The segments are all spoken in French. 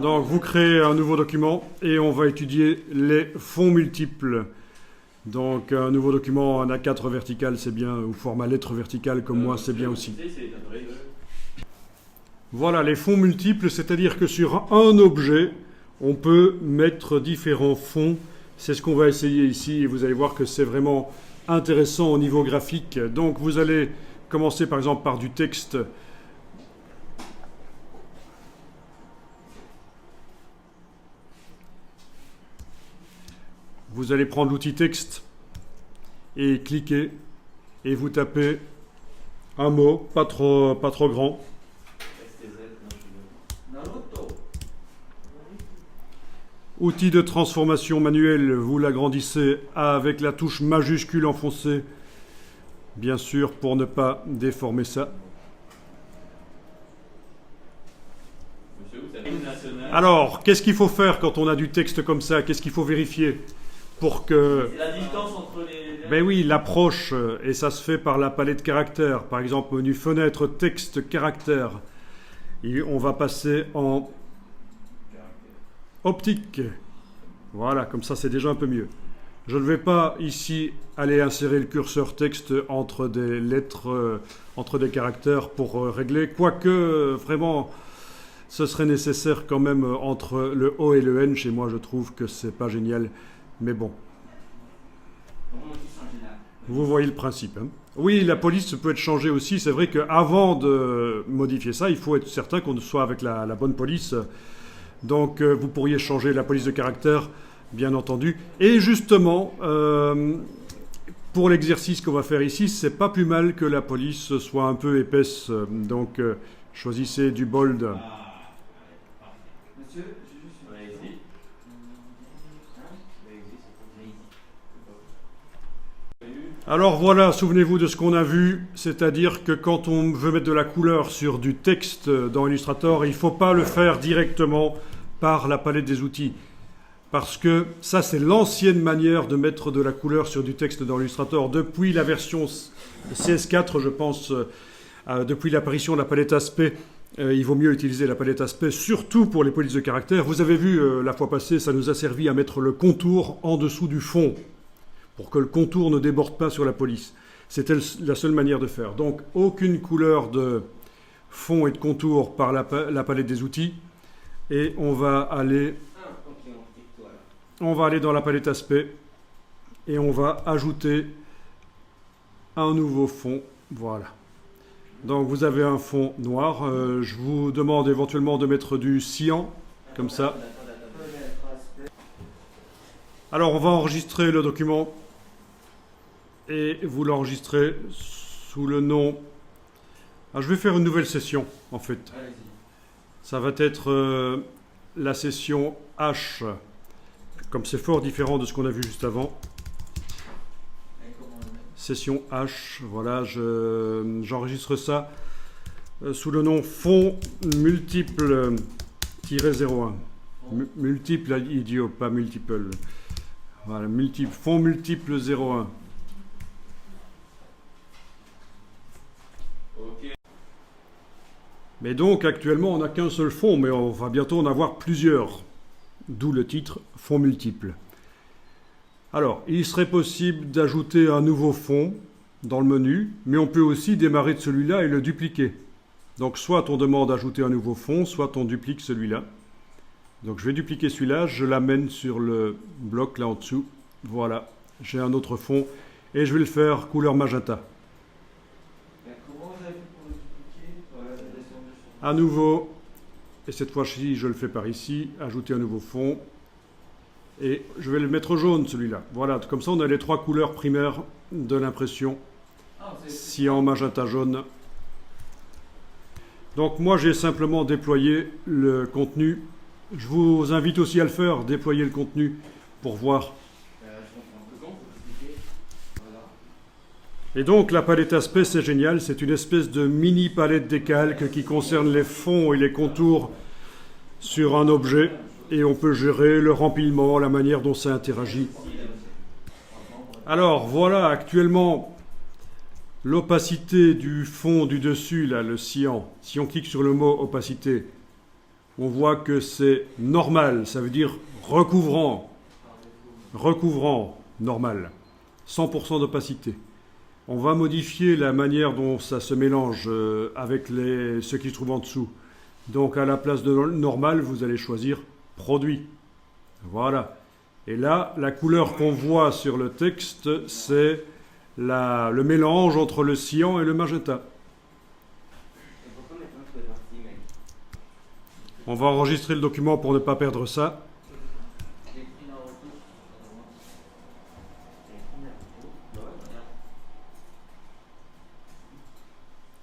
Donc vous créez un nouveau document et on va étudier les fonds multiples. Donc un nouveau document en A4 vertical, c'est bien, ou format lettre verticale comme moi, c'est bien aussi. Voilà, les fonds multiples, c'est-à-dire que sur un objet, on peut mettre différents fonds. C'est ce qu'on va essayer ici et vous allez voir que c'est vraiment intéressant au niveau graphique. Donc vous allez commencer par exemple par du texte. Vous allez prendre l'outil texte et cliquer et vous tapez un mot, pas trop grand. Outil de transformation manuelle, vous l'agrandissez avec la touche majuscule enfoncée, bien sûr pour ne pas déformer ça. Alors, qu'est-ce qu'il faut faire quand on a du texte comme ça? Qu'est-ce qu'il faut vérifier pour que... La distance entre les... Ben oui, l'approche, et ça se fait par la palette caractères. Par exemple, menu fenêtre, texte, caractères. Et on va passer en optique. Voilà, comme ça c'est déjà un peu mieux. Je ne vais pas ici aller insérer le curseur texte entre des lettres, entre des caractères pour régler. Quoique, vraiment, ce serait nécessaire quand même entre le O et le N. Chez moi, je trouve que c'est pas génial. Mais bon. Vous voyez le principe. Hein. Oui, la police peut être changée aussi. C'est vrai qu'avant de modifier ça, il faut être certain qu'on soit avec la bonne police. Donc, vous pourriez changer la police de caractère, bien entendu. Et justement, pour l'exercice qu'on va faire ici, c'est pas plus mal que la police soit un peu épaisse. Donc, choisissez du bold. Monsieur, Alors voilà, souvenez-vous de ce qu'on a vu, c'est-à-dire que quand on veut mettre de la couleur sur du texte dans Illustrator, il ne faut pas le faire directement par la palette des outils. Parce que ça, c'est l'ancienne manière de mettre de la couleur sur du texte dans Illustrator. Depuis la version CS4, je pense, depuis l'apparition de la palette aspect, il vaut mieux utiliser la palette aspect, surtout pour les polices de caractère. Vous avez vu, la fois passée, ça nous a servi à mettre le contour en dessous du fond, pour que le contour ne déborde pas sur la police. C'était la seule manière de faire. Donc, aucune couleur de fond et de contour par la palette des outils. Et on va aller dans la palette aspect et on va ajouter un nouveau fond. Voilà. Donc, vous avez un fond noir. Je vous demande éventuellement de mettre du cyan, comme ça. Alors, on va enregistrer le document. Et vous l'enregistrez sous le nom... Ah, je vais faire une nouvelle session, en fait. Ça va être la session H. Comme c'est fort différent de ce qu'on a vu juste avant. Session H, voilà, j'enregistre ça sous le nom fond multiple-01. Multiple, idiot, pas multiple. Voilà, fond multiple 01. Mais donc, actuellement, on n'a qu'un seul fond, mais on va bientôt en avoir plusieurs. D'où le titre « Fonds multiples ». Alors, il serait possible d'ajouter un nouveau fond dans le menu, mais on peut aussi démarrer de celui-là et le dupliquer. Donc, soit on demande d'ajouter un nouveau fond, soit on duplique celui-là. Donc, je vais dupliquer celui-là, je l'amène sur le bloc là en dessous. Voilà, j'ai un autre fond et je vais le faire couleur magenta. À nouveau, et cette fois-ci, je le fais par ici, ajouter un nouveau fond. Et je vais le mettre jaune, celui-là. Voilà, comme ça, on a les trois couleurs primaires de l'impression. Cyan, magenta, jaune. Donc moi, j'ai simplement déployé le contenu. Je vous invite aussi à le faire, déployer le contenu pour voir. Et donc la palette aspect, c'est génial, c'est une espèce de mini palette des calques qui concerne les fonds et les contours sur un objet et on peut gérer le remplement, la manière dont ça interagit. Alors voilà, actuellement, l'opacité du fond du dessus, là, le cyan, si on clique sur le mot opacité, on voit que c'est normal, ça veut dire recouvrant, normal, 100% d'opacité. On va modifier la manière dont ça se mélange avec ce qui se trouve en dessous. Donc à la place de normal, vous allez choisir produit. Voilà. Et là, la couleur qu'on voit sur le texte, c'est le mélange entre le cyan et le magenta. On va enregistrer le document pour ne pas perdre ça.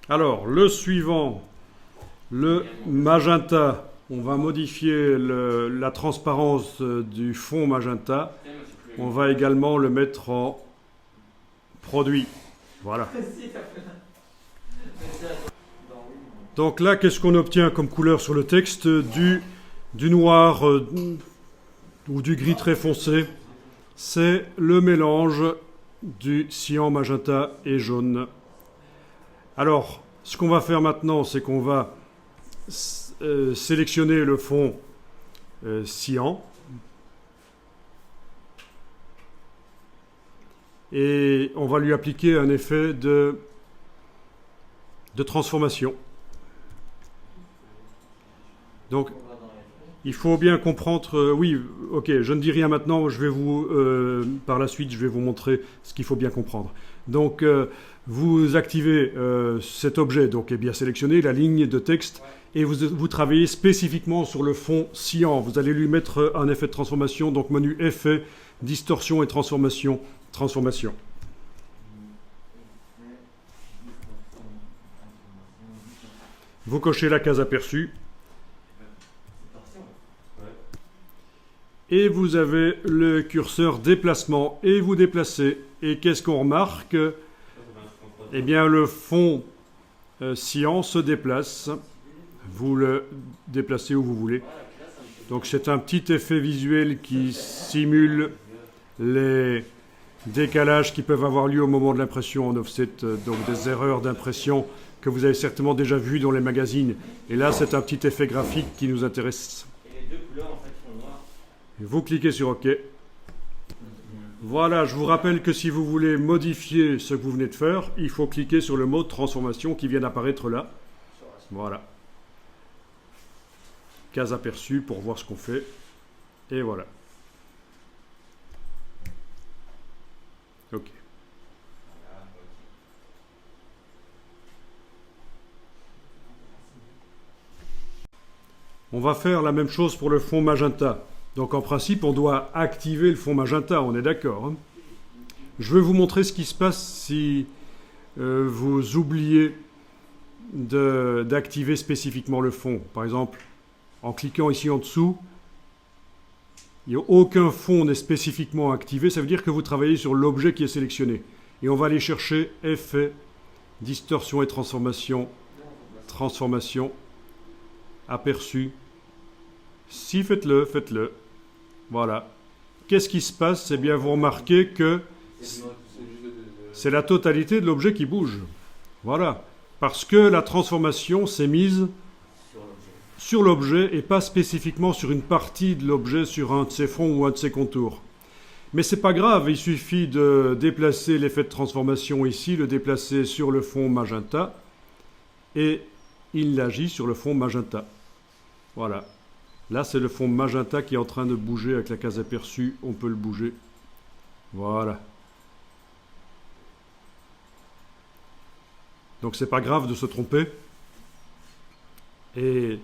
Alors, le suivant, le magenta. On va modifier la transparence du fond magenta. On va également le mettre en produit. Voilà. Donc là, qu'est-ce qu'on obtient comme couleur sur le texte? Du noir ou du gris très foncé. C'est le mélange du cyan, magenta et jaune. Alors, ce qu'on va faire maintenant, c'est qu'on va sélectionner le fond cyan. Et on va lui appliquer un effet de transformation. Donc, il faut bien comprendre... oui, ok, je ne dis rien maintenant, je vais par la suite, je vais vous montrer ce qu'il faut bien comprendre. Donc, vous activez cet objet, donc est bien sélectionné, la ligne de texte, et vous travaillez spécifiquement sur le fond cyan. Vous allez lui mettre un effet de transformation, donc menu effet, distorsion et transformation. Vous cochez la case aperçue. Et vous avez le curseur déplacement et vous déplacez. Et qu'est-ce qu'on remarque? Eh bien, le fond cyan se déplace. Vous le déplacez où vous voulez. Donc, c'est un petit effet visuel qui simule les décalages qui peuvent avoir lieu au moment de l'impression en offset, donc des erreurs d'impression que vous avez certainement déjà vues dans les magazines. Et là, c'est un petit effet graphique qui nous intéresse. Et les deux couleurs, en fait, sont noires. Vous cliquez sur OK. Voilà, je vous rappelle que si vous voulez modifier ce que vous venez de faire, il faut cliquer sur le mot transformation qui vient d'apparaître là. Voilà. Case aperçue pour voir ce qu'on fait. Et voilà. OK. On va faire la même chose pour le fond magenta. Donc en principe, on doit activer le fond magenta, on est d'accord, hein? Je vais vous montrer ce qui se passe si vous oubliez d'activer spécifiquement le fond. Par exemple, en cliquant ici en dessous, aucun fond n'est spécifiquement activé, ça veut dire que vous travaillez sur l'objet qui est sélectionné. Et on va aller chercher effet, distorsion et transformation, aperçu. Si faites-le. Voilà. Qu'est-ce qui se passe? Eh bien, vous remarquez que c'est la totalité de l'objet qui bouge. Voilà. Parce que la transformation s'est mise sur l'objet et pas spécifiquement sur une partie de l'objet, sur un de ses fonds ou un de ses contours. Mais c'est pas grave, il suffit de déplacer l'effet de transformation ici, le déplacer sur le fond magenta, et il agit sur le fond magenta. Voilà. Là, c'est le fond magenta qui est en train de bouger avec la case aperçue. On peut le bouger. Voilà. Donc, c'est pas grave de se tromper. Et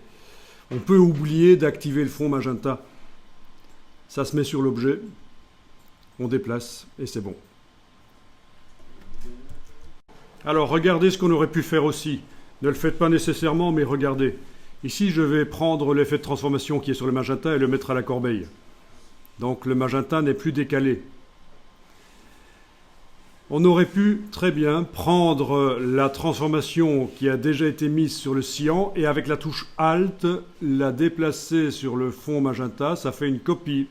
on peut oublier d'activer le fond magenta. Ça se met sur l'objet. On déplace et c'est bon. Alors, regardez ce qu'on aurait pu faire aussi. Ne le faites pas nécessairement, mais regardez. Ici, je vais prendre l'effet de transformation qui est sur le magenta et le mettre à la corbeille. Donc, le magenta n'est plus décalé. On aurait pu très bien prendre la transformation qui a déjà été mise sur le cyan et avec la touche Alt, la déplacer sur le fond magenta. Ça fait une copie.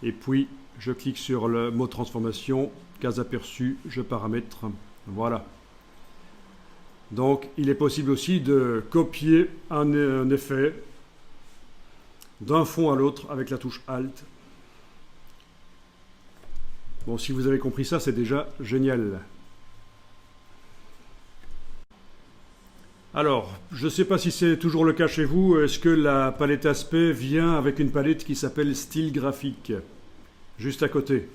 Et puis, je clique sur le mot transformation, case aperçue, je paramètre. Voilà. Donc, il est possible aussi de copier un effet d'un fond à l'autre avec la touche Alt. Bon, si vous avez compris ça, c'est déjà génial. Alors, je ne sais pas si c'est toujours le cas chez vous, est-ce que la palette aspect vient avec une palette qui s'appelle style graphique, juste à côté?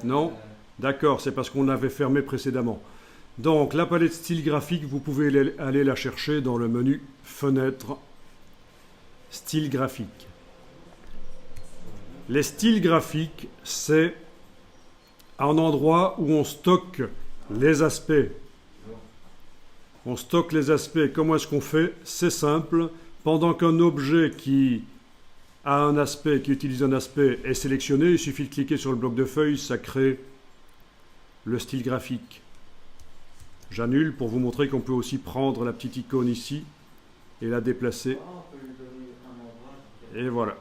Non? D'accord, c'est parce qu'on l'avait fermé précédemment. Donc, la palette style graphique, vous pouvez aller la chercher dans le menu Fenêtre, style graphique. Les styles graphiques, c'est un endroit où on stocke les aspects. On stocke les aspects. Comment est-ce qu'on fait? C'est simple. Pendant qu'un objet qui a un aspect, qui utilise un aspect, est sélectionné, il suffit de cliquer sur le bloc de feuilles, ça crée le style graphique. J'annule pour vous montrer qu'on peut aussi prendre la petite icône ici et la déplacer. Et voilà.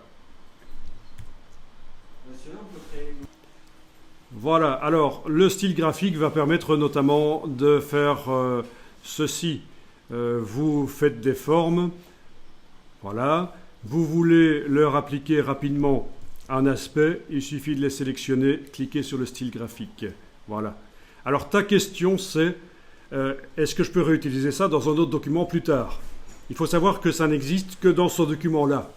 Voilà, alors le style graphique va permettre notamment de faire ceci. Vous faites des formes, voilà. Vous voulez leur appliquer rapidement un aspect, il suffit de les sélectionner, cliquer sur le style graphique. Voilà. Alors ta question c'est, est-ce que je peux réutiliser ça dans un autre document plus tard? Il faut savoir que ça n'existe que dans ce document-là.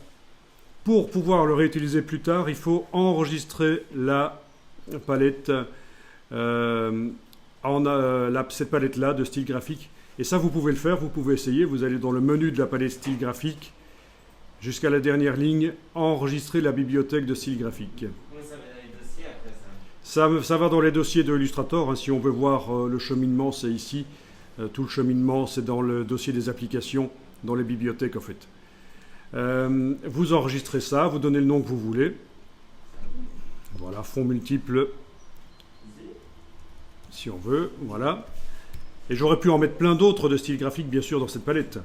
Pour pouvoir le réutiliser plus tard, il faut enregistrer la palette, cette palette-là de style graphique. Et ça, vous pouvez le faire, vous pouvez essayer. Vous allez dans le menu de la palette style graphique, jusqu'à la dernière ligne, enregistrer la bibliothèque de style graphique. Oui, ça va dans les dossiers après ça. Ça va dans les dossiers de Illustrator. Hein. Si on veut voir le cheminement, c'est ici. Tout le cheminement, c'est dans le dossier des applications, dans les bibliothèques en fait. Vous enregistrez ça, vous donnez le nom que vous voulez. Voilà, fond multiple, si on veut, voilà. Et j'aurais pu en mettre plein d'autres de style graphique, bien sûr, dans cette palette.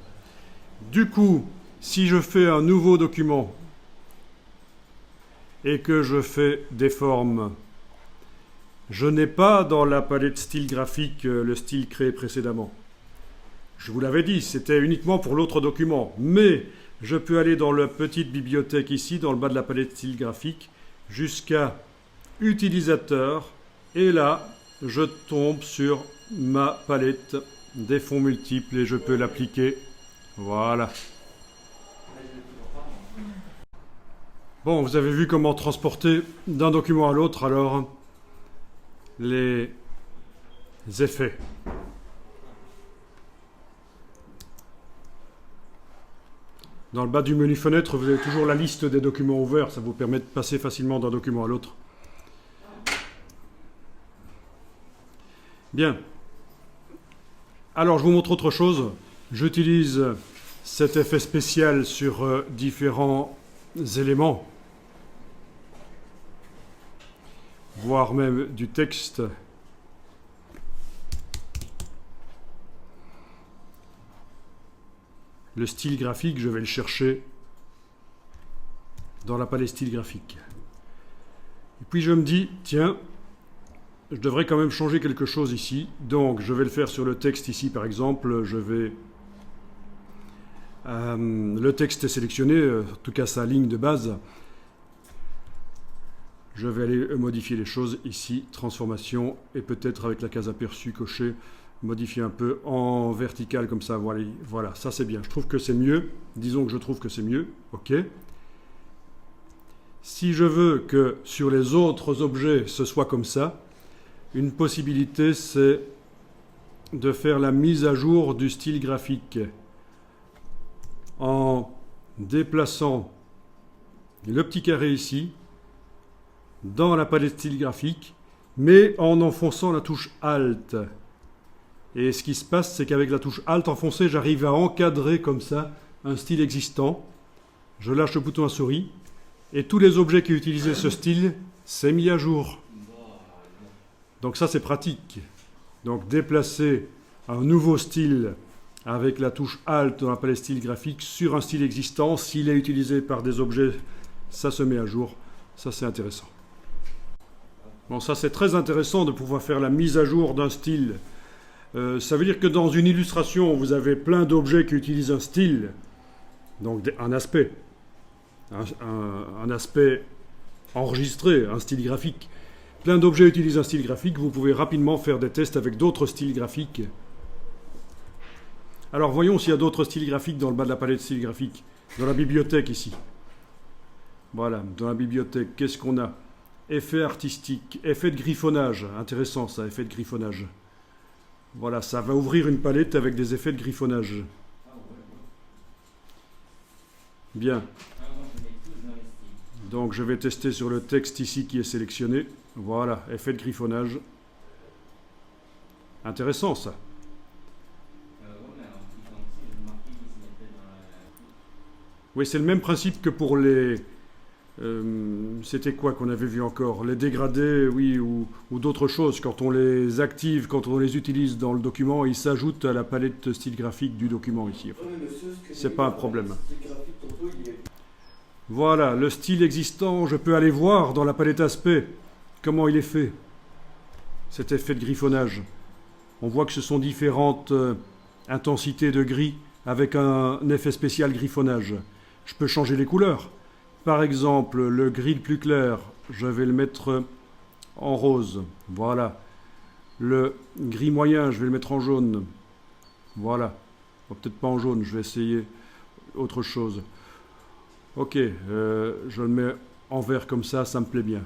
Du coup, si je fais un nouveau document et que je fais des formes, je n'ai pas dans la palette style graphique le style créé précédemment. Je vous l'avais dit, c'était uniquement pour l'autre document. Mais je peux aller dans la petite bibliothèque ici, dans le bas de la palette style graphique, jusqu'à utilisateur. Et là, je tombe sur ma palette des fonds multiples et je peux l'appliquer. Voilà. Bon, vous avez vu comment transporter d'un document à l'autre, alors les effets. Dans le bas du menu fenêtre, vous avez toujours la liste des documents ouverts. Ça vous permet de passer facilement d'un document à l'autre. Bien. Alors, je vous montre autre chose. J'utilise cet effet spécial sur différents éléments, voire même du texte. Le style graphique, je vais le chercher dans la palette style graphique. Et puis je me dis, tiens, je devrais quand même changer quelque chose ici. Donc je vais le faire sur le texte ici par exemple. Je vais... le texte est sélectionné, en tout cas sa ligne de base. Je vais aller modifier les choses ici, transformation, et peut-être avec la case aperçu cochée, modifier un peu en vertical comme ça, voilà, ça c'est bien, je trouve que c'est mieux, disons que je trouve que c'est mieux, ok. Si je veux que sur les autres objets ce soit comme ça, une possibilité c'est de faire la mise à jour du style graphique en déplaçant le petit carré ici dans la palette style graphique, mais en enfonçant la touche Alt. Et ce qui se passe, c'est qu'avec la touche Alt enfoncée, j'arrive à encadrer comme ça un style existant. Je lâche le bouton à souris et tous les objets qui utilisaient ce style, c'est mis à jour. Donc ça, c'est pratique. Donc déplacer un nouveau style avec la touche Alt dans la palette style graphique sur un style existant, s'il est utilisé par des objets, ça se met à jour. Ça, c'est intéressant. Bon, ça, c'est très intéressant de pouvoir faire la mise à jour d'un style. Ça veut dire que dans une illustration, vous avez plein d'objets qui utilisent un style, donc un aspect. un aspect enregistré, un style graphique. Plein d'objets utilisent un style graphique. Vous pouvez rapidement faire des tests avec d'autres styles graphiques. Alors voyons s'il y a d'autres styles graphiques dans le bas de la palette de styles graphiques. Dans la bibliothèque ici. Voilà, dans la bibliothèque, qu'est-ce qu'on a? Effet artistique, effet de griffonnage. Intéressant ça, effet de griffonnage. Voilà, ça va ouvrir une palette avec des effets de griffonnage. Bien. Donc je vais tester sur le texte ici qui est sélectionné. Voilà, effet de griffonnage. Intéressant ça. Oui, c'est le même principe que pour les... c'était quoi qu'on avait vu encore? Les dégradés, oui, ou d'autres choses. Quand on les active, quand on les utilise dans le document, ils s'ajoutent à la palette style graphique du document ici. C'est pas un problème. Voilà, le style existant, je peux aller voir dans la palette aspect comment il est fait. Cet effet de griffonnage. On voit que ce sont différentes intensités de gris avec un effet spécial griffonnage. Je peux changer les couleurs. Par exemple, le gris le plus clair, je vais le mettre en rose. Voilà. Le gris moyen, je vais le mettre en jaune. Voilà. Bon, peut-être pas en jaune, je vais essayer autre chose. Ok, je le mets en vert comme ça me plaît bien.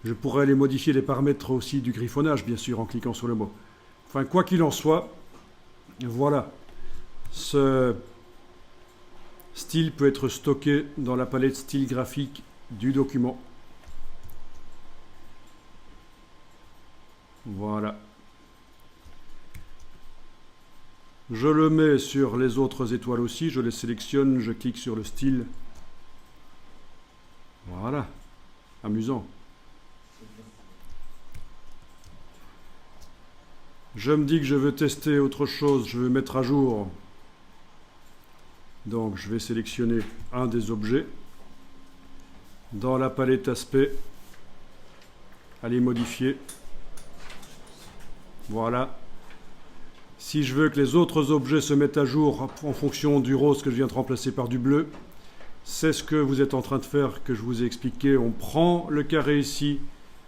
Je pourrais aller modifier les paramètres aussi du griffonnage, bien sûr, en cliquant sur le mot. Enfin, quoi qu'il en soit, voilà. Ce style peut être stocké dans la palette style graphique du document. Voilà. Je le mets sur les autres étoiles aussi, je les sélectionne, je clique sur le style. Voilà. Amusant. Je me dis que je veux tester autre chose, je veux mettre à jour. Donc je vais sélectionner un des objets. Dans la palette aspect, aller modifier. Voilà. Si je veux que les autres objets se mettent à jour en fonction du rose que je viens de remplacer par du bleu, c'est ce que vous êtes en train de faire, que je vous ai expliqué. On prend le carré ici,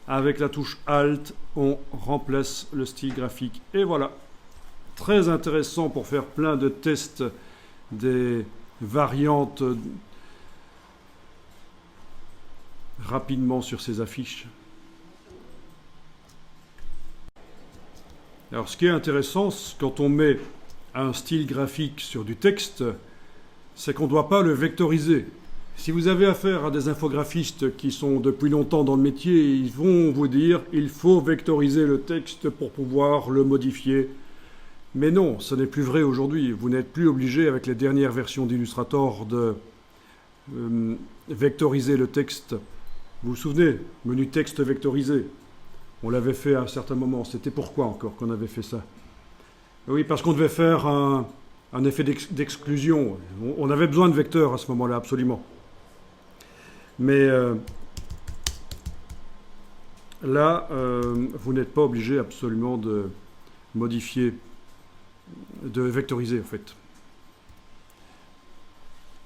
avec la touche Alt, on remplace le style graphique. Et voilà. Très intéressant pour faire plein de tests des variantes rapidement sur ces affiches. Alors ce qui est intéressant, quand on met un style graphique sur du texte, c'est qu'on ne doit pas le vectoriser. Si vous avez affaire à des infographistes qui sont depuis longtemps dans le métier, ils vont vous dire qu'il faut vectoriser le texte pour pouvoir le modifier. Mais non, ce n'est plus vrai aujourd'hui. Vous n'êtes plus obligé, avec les dernières versions d'Illustrator, de vectoriser le texte. Vous vous souvenez, menu texte vectorisé. On l'avait fait à un certain moment. C'était pourquoi encore qu'on avait fait ça? Oui, parce qu'on devait faire un effet d'exclusion. On avait besoin de vecteurs à ce moment-là, absolument. Mais là, vous n'êtes pas obligé absolument de modifier, de vectoriser en fait.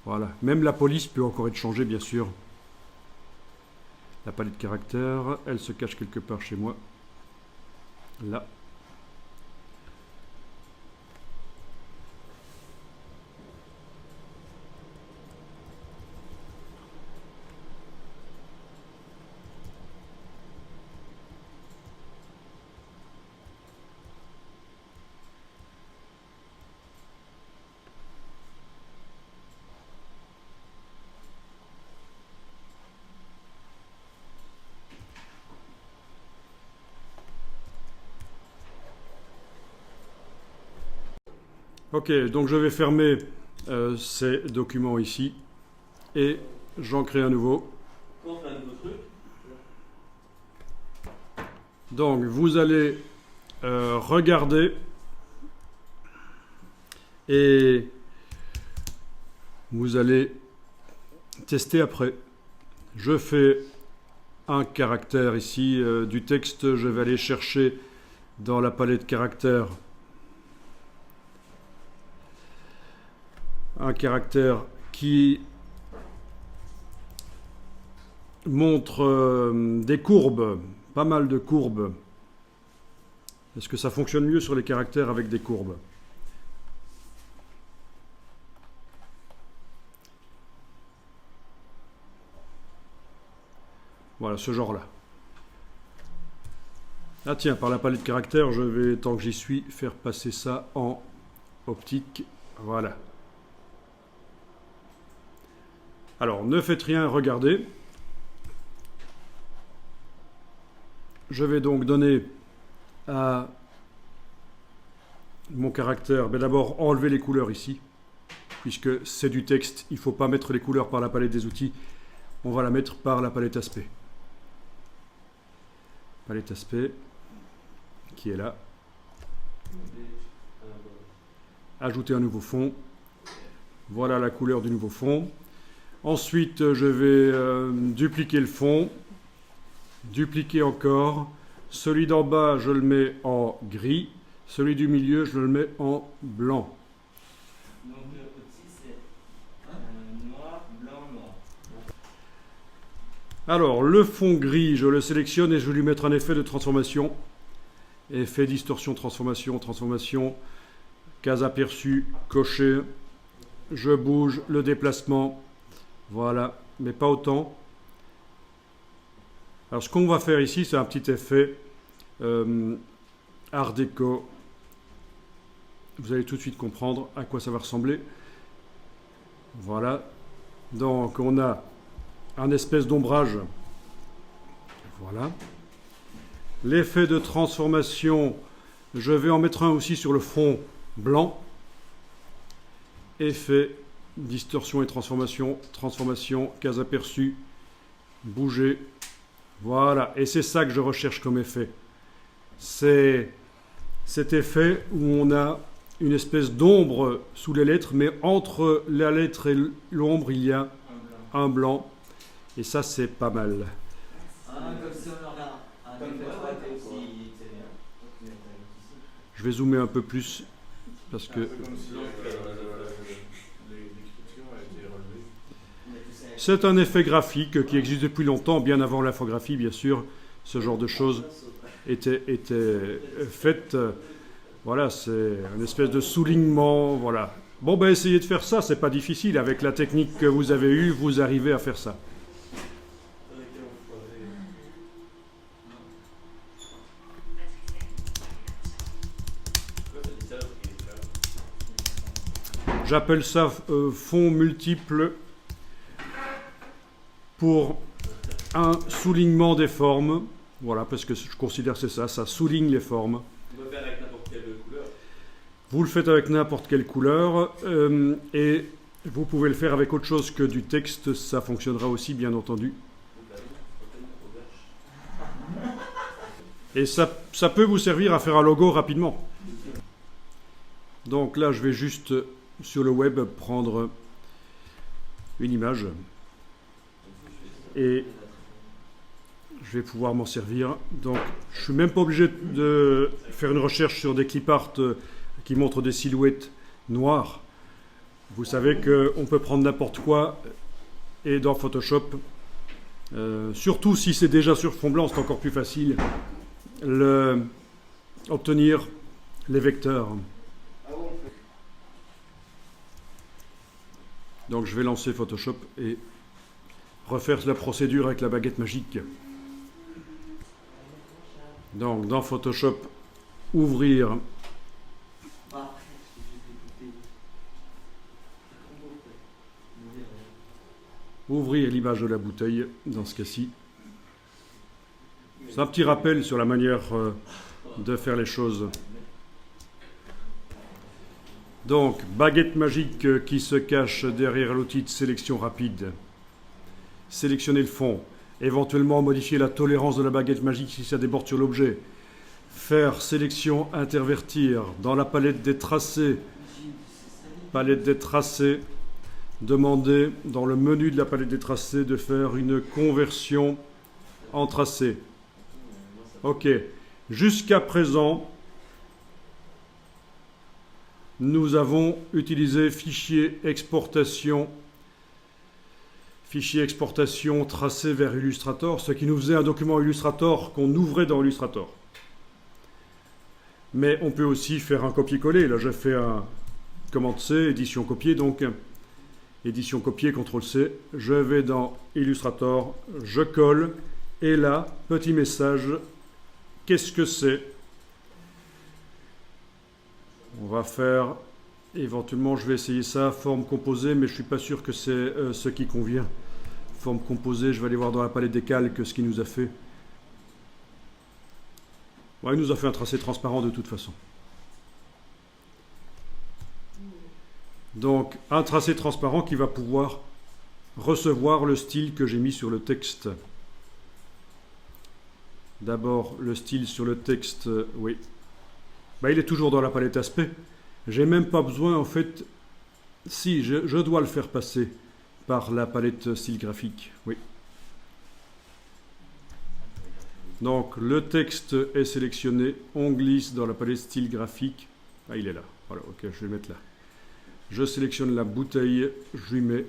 Voilà. Même la police peut encore être changée, bien sûr. La palette caractères, elle se cache quelque part chez moi. Là. Ok, donc je vais fermer ces documents ici et j'en crée un nouveau. Donc vous allez regarder et vous allez tester après. Je fais un caractère ici du texte, je vais aller chercher dans la palette caractères un caractère qui montre des courbes, pas mal de courbes. Est-ce que ça fonctionne mieux sur les caractères avec des courbes? Voilà, ce genre-là. Ah tiens, par la palette de caractères, je vais, tant que j'y suis, faire passer ça en optique. Voilà. Alors, ne faites rien, regardez. Je vais donc donner à mon caractère, mais d'abord enlever les couleurs ici, puisque c'est du texte, il ne faut pas mettre les couleurs par la palette des outils, on va la mettre par la palette aspect. Palette aspect, qui est là. Ajouter un nouveau fond. Voilà la couleur du nouveau fond. Ensuite, je vais dupliquer le fond. Dupliquer encore. Celui d'en bas, je le mets en gris. Celui du milieu, je le mets en blanc. Donc au-dessus, c'est noir, blanc, noir. Alors, le fond gris, je le sélectionne et je vais lui mettre un effet de transformation. Effet distorsion, transformation, transformation. Case aperçue, coché. Je bouge le déplacement. Voilà, mais pas autant. Alors, ce qu'on va faire ici, c'est un petit effet Art déco. Vous allez tout de suite comprendre à quoi ça va ressembler. Voilà. Donc, on a un espèce d'ombrage. Voilà. L'effet de transformation, je vais en mettre un aussi sur le fond blanc. Effet, distorsion et transformation. Transformation, case aperçue, bouger. Voilà. Et c'est ça que je recherche comme effet. C'est cet effet où on a une espèce d'ombre sous les lettres, mais entre la lettre et l'ombre, il y a un blanc. Et ça, c'est pas mal. Comme si on aurait un effet aussi. Je vais zoomer un peu plus parce que c'est un effet graphique qui existe depuis longtemps, bien avant l'infographie, bien sûr. Ce genre de choses était fait. Voilà, c'est une espèce de soulignement. Voilà. Bon, ben essayez de faire ça, c'est pas difficile. Avec la technique que vous avez eue, vous arrivez à faire ça. J'appelle ça fond multiple pour un soulignement des formes. Voilà, parce que je considère que c'est ça, ça souligne les formes. On peut le faire avec n'importe quelle couleur. Vous le faites avec n'importe quelle couleur et vous pouvez le faire avec autre chose que du texte, ça fonctionnera aussi, bien entendu. Et ça peut vous servir à faire un logo rapidement. Donc là, je vais juste, sur le web, prendre une image et je vais pouvoir m'en servir. Donc, je ne suis même pas obligé de faire une recherche sur des clip art qui montrent des silhouettes noires. Vous savez qu'on peut prendre n'importe quoi et dans Photoshop, surtout si c'est déjà sur fond blanc, c'est encore plus facile, obtenir les vecteurs. Donc je vais lancer Photoshop et refaire la procédure avec la baguette magique. Donc dans Photoshop, ouvrir l'image de la bouteille, dans ce cas-ci. C'est un petit rappel sur la manière de faire les choses. Donc, baguette magique qui se cache derrière l'outil de sélection rapide. Sélectionner le fond. Éventuellement modifier la tolérance de la baguette magique si ça déborde sur l'objet. Faire sélection intervertir dans la palette des tracés. Palette des tracés. Demander dans le menu de la palette des tracés de faire une conversion en tracé. Ok. Jusqu'à présent, nous avons utilisé fichier exportation fichier exportation tracé vers Illustrator, ce qui nous faisait un document Illustrator qu'on ouvrait dans Illustrator. Mais on peut aussi faire un copier-coller. Là, j'ai fait un commande C, édition copier, donc édition copier, CTRL-C. Je vais dans Illustrator, je colle, et là, petit message, qu'est-ce que c'est? On va faire, éventuellement, je vais essayer ça, forme composée, mais je ne suis pas sûr que c'est ce qui convient. Forme composée, je vais aller voir dans la palette des calques ce qu'il nous a fait. Ouais, il nous a fait un tracé transparent de toute façon. Donc, un tracé transparent qui va pouvoir recevoir le style que j'ai mis sur le texte. D'abord, le style sur le texte, oui. Ben, il est toujours dans la palette aspect. J'ai même pas besoin, en fait, si, je dois le faire passer par la palette style graphique, oui. Donc, le texte est sélectionné, on glisse dans la palette style graphique. Ah, il est là. Voilà, ok, je vais le mettre là. Je sélectionne la bouteille, je lui mets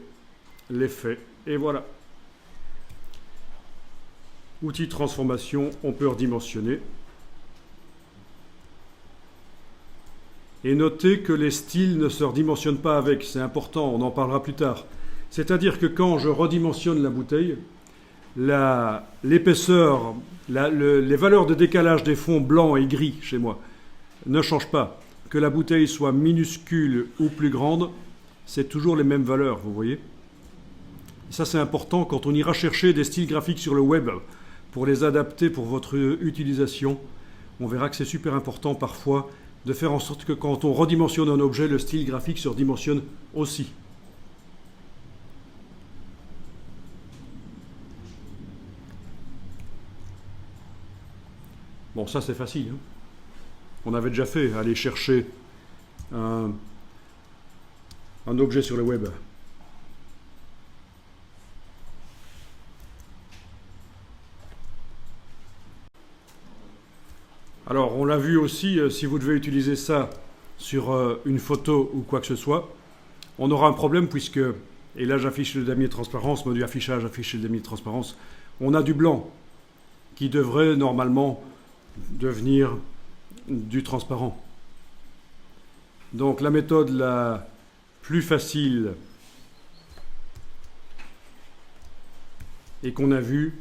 l'effet, et voilà. Outil transformation, on peut redimensionner. Et notez que les styles ne se redimensionnent pas avec, c'est important, on en parlera plus tard. C'est-à-dire que quand je redimensionne la bouteille, l'épaisseur, les valeurs de décalage des fonds blancs et gris chez moi ne changent pas. Que la bouteille soit minuscule ou plus grande, c'est toujours les mêmes valeurs, vous voyez. Ça, c'est important quand on ira chercher des styles graphiques sur le web pour les adapter pour votre utilisation. On verra que c'est super important parfois de faire en sorte que quand on redimensionne un objet, le style graphique se redimensionne aussi. Bon, ça c'est facile, hein. On avait déjà fait, aller chercher un objet sur le web. Alors, on l'a vu aussi, si vous devez utiliser ça sur une photo ou quoi que ce soit, on aura un problème puisque, et là j'affiche le damier de transparence, mode affichage, afficher le damier de transparence, on a du blanc qui devrait normalement devenir du transparent. Donc la méthode la plus facile et qu'on a vue,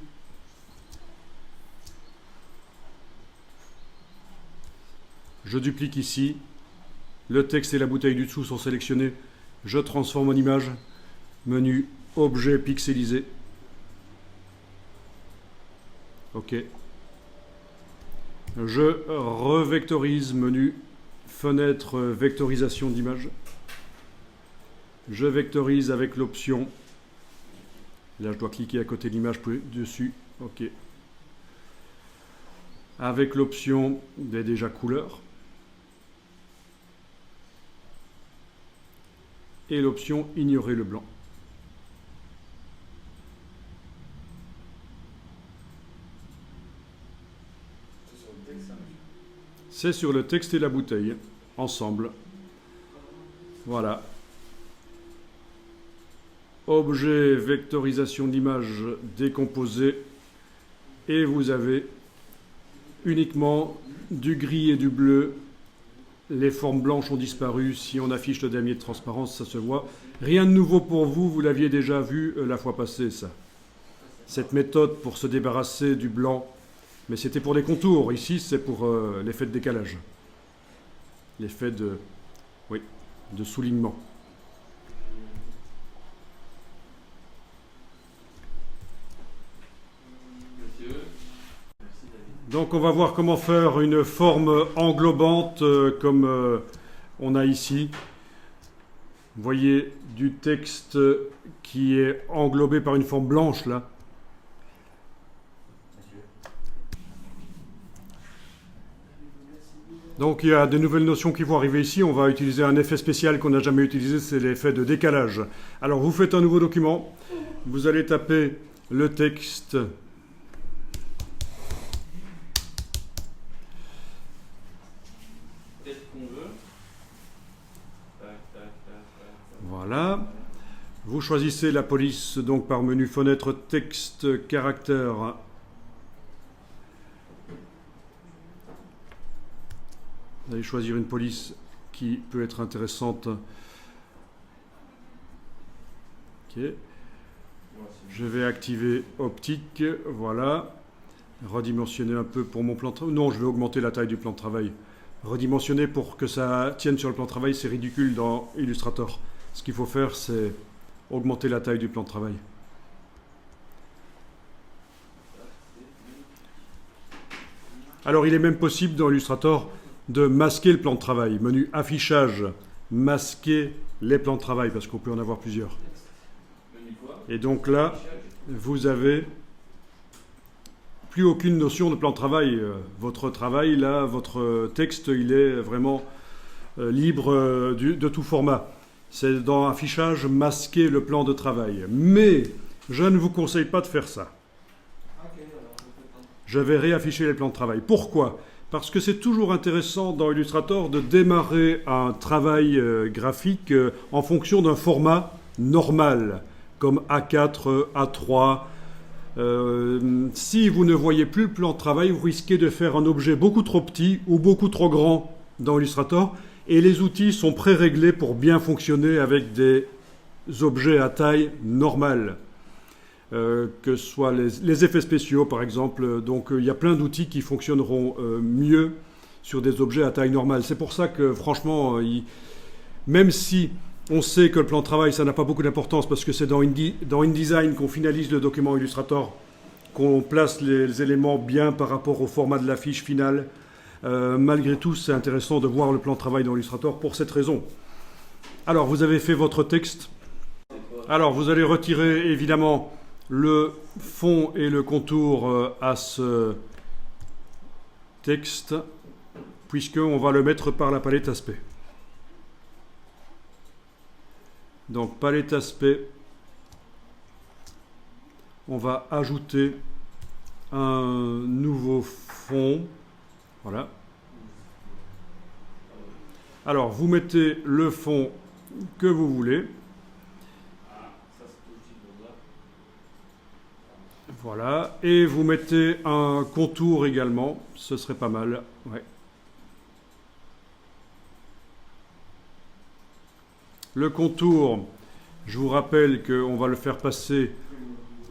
je duplique ici, le texte et la bouteille du dessous sont sélectionnés, je transforme en image, menu objet pixelisé, ok. Je revectorise, menu fenêtre vectorisation d'image. Je vectorise avec l'option, là je dois cliquer à côté de l'image dessus, ok. Avec l'option des déjà couleurs. Et l'option ignorer le blanc. C'est sur le texte et la bouteille, ensemble. Voilà. Objet, vectorisation d'image décomposé. Et vous avez uniquement du gris et du bleu. Les formes blanches ont disparu. Si on affiche le damier de transparence, ça se voit. Rien de nouveau pour vous, vous l'aviez déjà vu la fois passée, ça. Cette méthode pour se débarrasser du blanc. Mais c'était pour les contours. Ici, c'est pour l'effet de décalage. L'effet de soulignement. Donc, on va voir comment faire une forme englobante comme on a ici. Vous voyez du texte qui est englobé par une forme blanche, là. Donc il y a des nouvelles notions qui vont arriver ici. On va utiliser un effet spécial qu'on n'a jamais utilisé, c'est l'effet de décalage. Alors vous faites un nouveau document, vous allez taper le texte. Voilà. Vous choisissez la police donc par menu fenêtre, texte, caractère. Vous allez choisir une police qui peut être intéressante. Ok. Je vais activer optique, voilà. Redimensionner un peu pour mon plan de travail. Non, je vais augmenter la taille du plan de travail. Redimensionner pour que ça tienne sur le plan de travail, c'est ridicule dans Illustrator. Ce qu'il faut faire, c'est augmenter la taille du plan de travail. Alors, il est même possible dans Illustrator de masquer le plan de travail. Menu affichage, masquer les plans de travail, parce qu'on peut en avoir plusieurs. Et donc là, vous avez plus aucune notion de plan de travail. Votre travail, là, votre texte, il est vraiment libre de tout format. C'est dans affichage, masquer le plan de travail. Mais je ne vous conseille pas de faire ça. Je vais réafficher les plans de travail. Pourquoi ? Parce que c'est toujours intéressant dans Illustrator de démarrer un travail graphique en fonction d'un format normal, comme A4, A3. Si vous ne voyez plus le plan de travail, vous risquez de faire un objet beaucoup trop petit ou beaucoup trop grand dans Illustrator. Et les outils sont pré-réglés pour bien fonctionner avec des objets à taille normale. Que ce soit les effets spéciaux, par exemple. Donc, il y a plein d'outils qui fonctionneront mieux sur des objets à taille normale. C'est pour ça que, franchement, même si on sait que le plan de travail, ça n'a pas beaucoup d'importance, parce que c'est dans InDesign qu'on finalise le document Illustrator, qu'on place les éléments bien par rapport au format de la fiche finale. Malgré tout, c'est intéressant de voir le plan de travail dans Illustrator pour cette raison. Alors, vous avez fait votre texte. Alors, vous allez retirer évidemment le fond et le contour à ce texte, puisqu'on va le mettre par la palette aspect. Donc, palette aspect, on va ajouter un nouveau fond. Voilà. Alors, vous mettez le fond que vous voulez. Voilà. Et vous mettez un contour également. Ce serait pas mal. Ouais. Le contour, je vous rappelle qu'on va le faire passer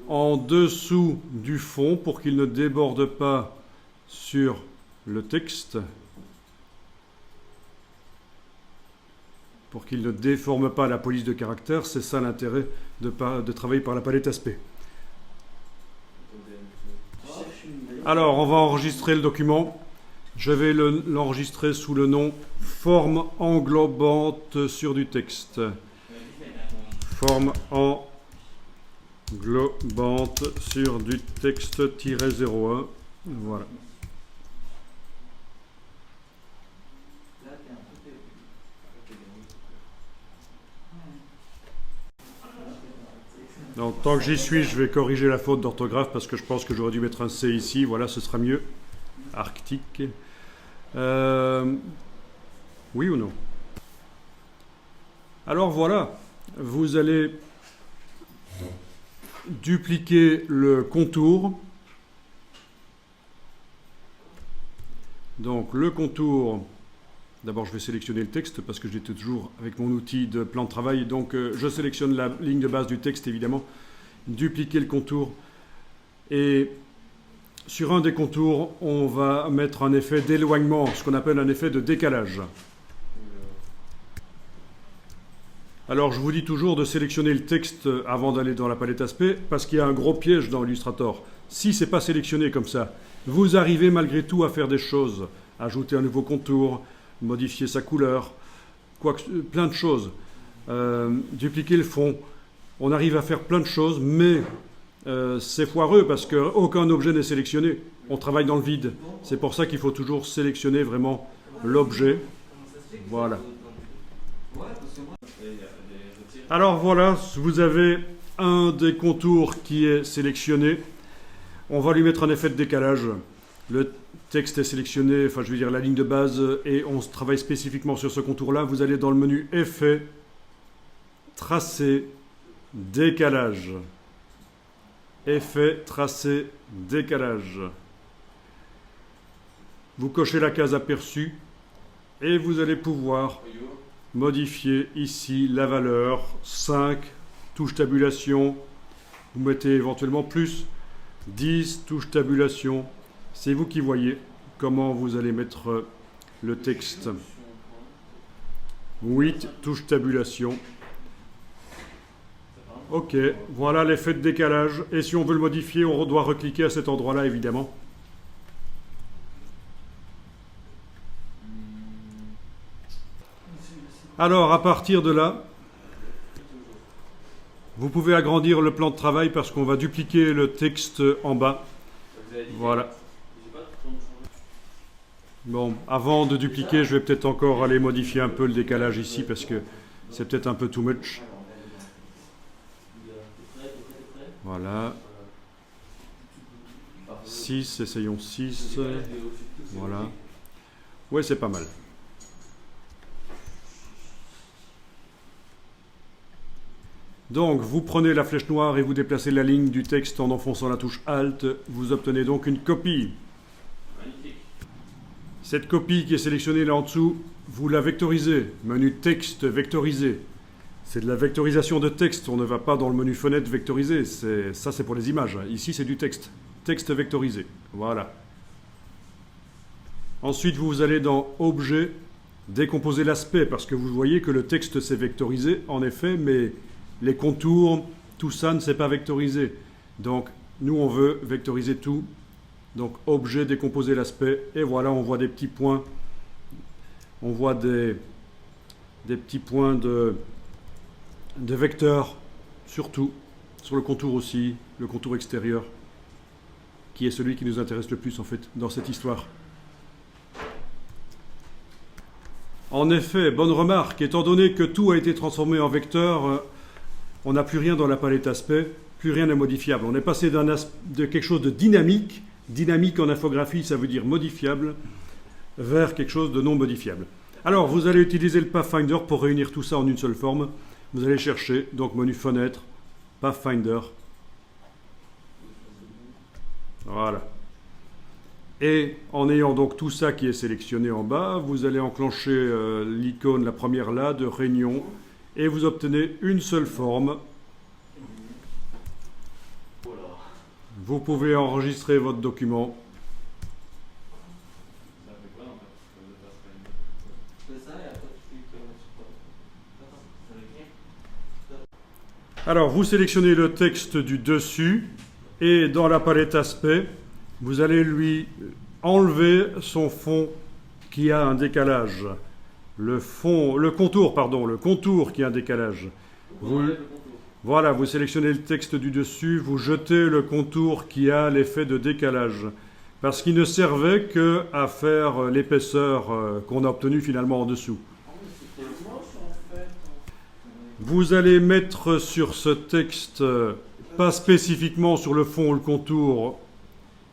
en dessous du fond pour qu'il ne déborde pas sur le texte, pour qu'il ne déforme pas la police de caractère. C'est ça l'intérêt de travailler par la palette aspect. Alors, on va enregistrer le document. Je vais l'enregistrer sous le nom « Forme englobante sur du texte ». Forme englobante sur du texte-01. Voilà. Donc, tant que j'y suis, je vais corriger la faute d'orthographe parce que je pense que j'aurais dû mettre un C ici. Voilà, ce sera mieux. Arctique. Oui ou non? Alors voilà, vous allez dupliquer le contour. Donc le contour, d'abord je vais sélectionner le texte parce que j'étais toujours avec mon outil de plan de travail. Donc je sélectionne la ligne de base du texte évidemment. Dupliquer le contour. Et sur un des contours, on va mettre un effet d'éloignement, ce qu'on appelle un effet de décalage. Alors, je vous dis toujours de sélectionner le texte avant d'aller dans la palette aspect, parce qu'il y a un gros piège dans Illustrator. Si ce n'est pas sélectionné comme ça, vous arrivez malgré tout à faire des choses. Ajouter un nouveau contour, modifier sa couleur, plein de choses. Dupliquer le fond. On arrive à faire plein de choses, mais c'est foireux parce qu'aucun objet n'est sélectionné. On travaille dans le vide. C'est pour ça qu'il faut toujours sélectionner vraiment l'objet. Voilà. Alors voilà, vous avez un des contours qui est sélectionné. On va lui mettre un effet de décalage. Le texte est sélectionné, enfin je veux dire la ligne de base, et on travaille spécifiquement sur ce contour-là. Vous allez dans le menu Effet, Tracer, décalage. Effet tracé décalage. Vous cochez la case aperçu et vous allez pouvoir modifier ici la valeur 5, touche tabulation, vous mettez éventuellement plus, 10, touche tabulation, c'est vous qui voyez comment vous allez mettre le texte. 8, touche tabulation. Ok, voilà l'effet de décalage. Et si on veut le modifier, on doit recliquer à cet endroit-là, évidemment. Alors, à partir de là, vous pouvez agrandir le plan de travail parce qu'on va dupliquer le texte en bas. Voilà. Bon, avant de dupliquer, je vais peut-être encore aller modifier un peu le décalage ici parce que c'est peut-être un peu too much. Voilà. 6, essayons 6. Voilà. Ouais, c'est pas mal. Donc, vous prenez la flèche noire et vous déplacez la ligne du texte en enfonçant la touche Alt. Vous obtenez donc une copie. Magnifique. Cette copie qui est sélectionnée là en dessous, vous la vectorisez. Menu texte vectorisé. C'est de la vectorisation de texte. On ne va pas dans le menu fenêtre vectorisé. Ça, c'est pour les images. Ici, c'est du texte. Texte vectorisé. Voilà. Ensuite, vous allez dans Objet, décomposer l'aspect, parce que vous voyez que le texte s'est vectorisé, en effet, mais les contours, tout ça ne s'est pas vectorisé. Donc, nous, on veut vectoriser tout. Donc, Objet, décomposer l'aspect. Et voilà, on voit des petits points. On voit des petits points de vecteurs, surtout, sur le contour aussi, le contour extérieur, qui est celui qui nous intéresse le plus, en fait, dans cette histoire. En effet, bonne remarque, étant donné que tout a été transformé en vecteur, on n'a plus rien dans la palette aspect, plus rien n'est modifiable. On est passé de quelque chose de dynamique, dynamique en infographie, ça veut dire modifiable, vers quelque chose de non modifiable. Alors, vous allez utiliser le Pathfinder pour réunir tout ça en une seule forme. Vous allez chercher, donc menu fenêtre, Pathfinder. Voilà. Et en ayant donc tout ça qui est sélectionné en bas, vous allez enclencher l'icône, la première là, de réunion, et vous obtenez une seule forme. Vous pouvez enregistrer votre document. Alors, vous sélectionnez le texte du dessus, et dans la palette aspect, vous allez lui enlever son fond qui a un décalage. Le contour qui a un décalage. Voilà, vous sélectionnez le texte du dessus, vous jetez le contour qui a l'effet de décalage. Parce qu'il ne servait qu'à faire l'épaisseur qu'on a obtenue finalement en dessous. Vous allez mettre sur ce texte, pas spécifiquement sur le fond ou le contour,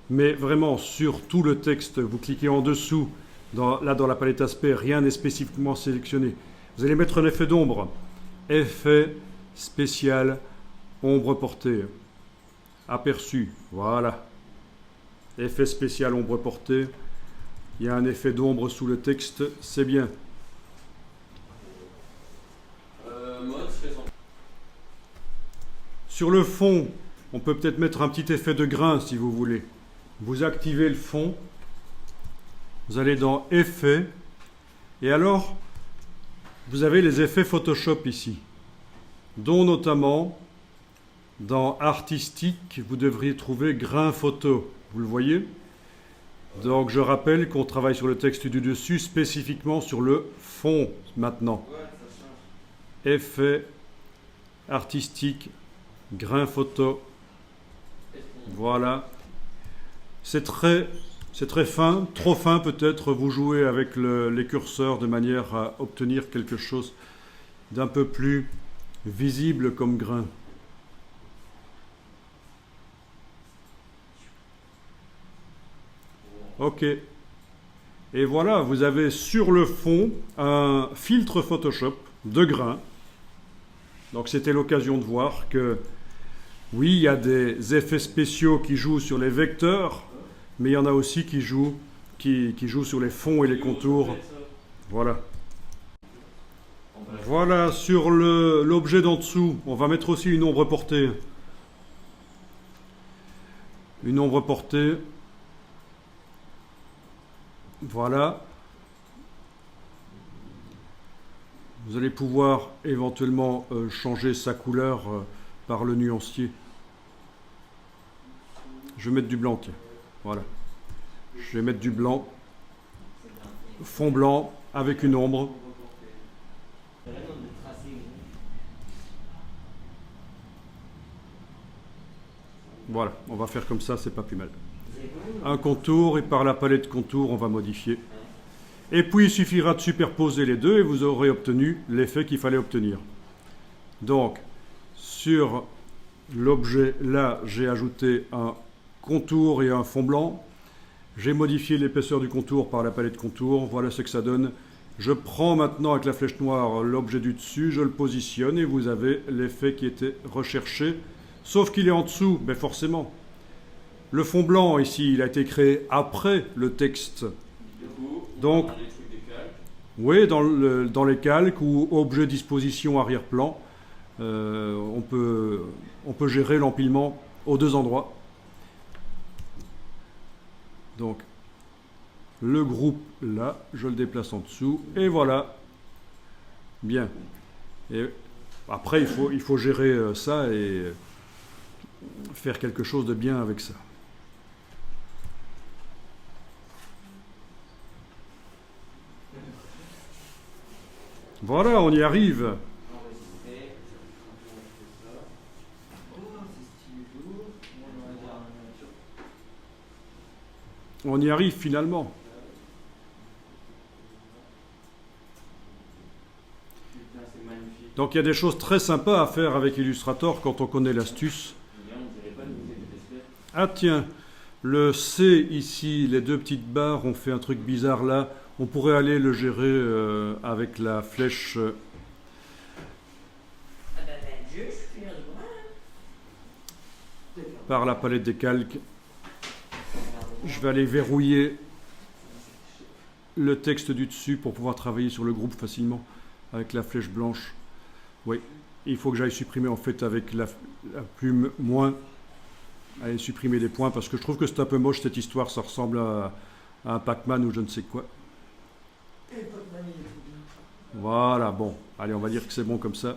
mais vraiment sur tout le texte, vous cliquez en dessous, là dans la palette aspect, rien n'est spécifiquement sélectionné. Vous allez mettre un effet d'ombre, effet spécial, ombre portée, aperçu, voilà. Effet spécial, ombre portée, il y a un effet d'ombre sous le texte, c'est bien. Sur le fond, on peut peut-être mettre un petit effet de grain si vous voulez. Vous activez le fond, vous allez dans Effets, et alors, vous avez les effets Photoshop ici, dont notamment, dans Artistique, vous devriez trouver Grain Photo. Vous le voyez? Donc, je rappelle qu'on travaille sur le texte du dessus, spécifiquement sur le fond, maintenant. Effet, Artistique, Grain Photo. Voilà. C'est très fin, trop fin peut-être. Vous jouez avec les curseurs de manière à obtenir quelque chose d'un peu plus visible comme grain. Ok. Et voilà, vous avez sur le fond un filtre Photoshop de grain. Donc c'était l'occasion de voir que, oui, il y a des effets spéciaux qui jouent sur les vecteurs, mais il y en a aussi qui jouent sur les fonds et les contours. Voilà. Voilà, sur l'objet d'en dessous, on va mettre aussi une ombre portée. Une ombre portée. Voilà. Vous allez pouvoir éventuellement changer sa couleur par le nuancier. Je vais mettre du blanc, tiens. Voilà. Je vais mettre du blanc. Fond blanc avec une ombre. Voilà, on va faire comme ça, c'est pas plus mal. Un contour et par la palette contour, on va modifier. Et puis il suffira de superposer les deux et vous aurez obtenu l'effet qu'il fallait obtenir. Donc, sur l'objet là, j'ai ajouté un contour et un fond blanc. J'ai modifié l'épaisseur du contour par la palette contour. Voilà ce que ça donne. Je prends maintenant avec la flèche noire l'objet du dessus, je le positionne et vous avez l'effet qui était recherché. Sauf qu'il est en dessous, mais forcément. Le fond blanc ici, il a été créé après le texte. Donc, oui, dans les calques ou objet disposition arrière-plan, on peut gérer l'empilement aux deux endroits. Donc, le groupe là, je le déplace en dessous et voilà. Bien. Et après, il faut gérer ça et faire quelque chose de bien avec ça. Voilà, on y arrive. On y arrive finalement. Donc il y a des choses très sympas à faire avec Illustrator quand on connaît l'astuce. Ah tiens, le C ici, les deux petites barres ont fait un truc bizarre là. On pourrait aller le gérer avec la flèche. Par la palette des calques. Je vais aller verrouiller le texte du dessus pour pouvoir travailler sur le groupe facilement avec la flèche blanche. Oui, il faut que j'aille supprimer en fait avec la plume moins. Aller supprimer des points parce que je trouve que c'est un peu moche cette histoire, ça ressemble à un Pac-Man ou je ne sais quoi. Voilà, bon, allez, on va dire que c'est bon comme ça.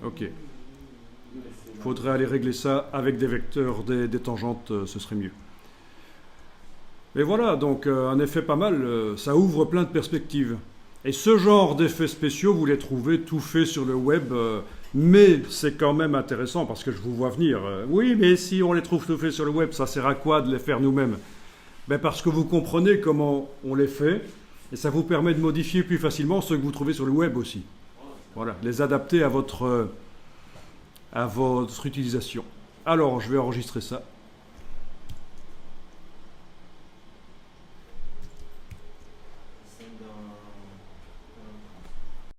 Ok. Il faudrait aller régler ça avec des vecteurs, des tangentes, ce serait mieux. Et voilà, donc un effet pas mal, ça ouvre plein de perspectives. Et ce genre d'effets spéciaux, vous les trouvez tout fait sur le web, mais c'est quand même intéressant parce que je vous vois venir. Oui, mais si on les trouve tout fait sur le web, ça sert à quoi de les faire nous-mêmes? Ben parce que vous comprenez comment on les fait, et ça vous permet de modifier plus facilement ceux que vous trouvez sur le web aussi. Voilà, les adapter à votre utilisation. Alors, je vais enregistrer ça.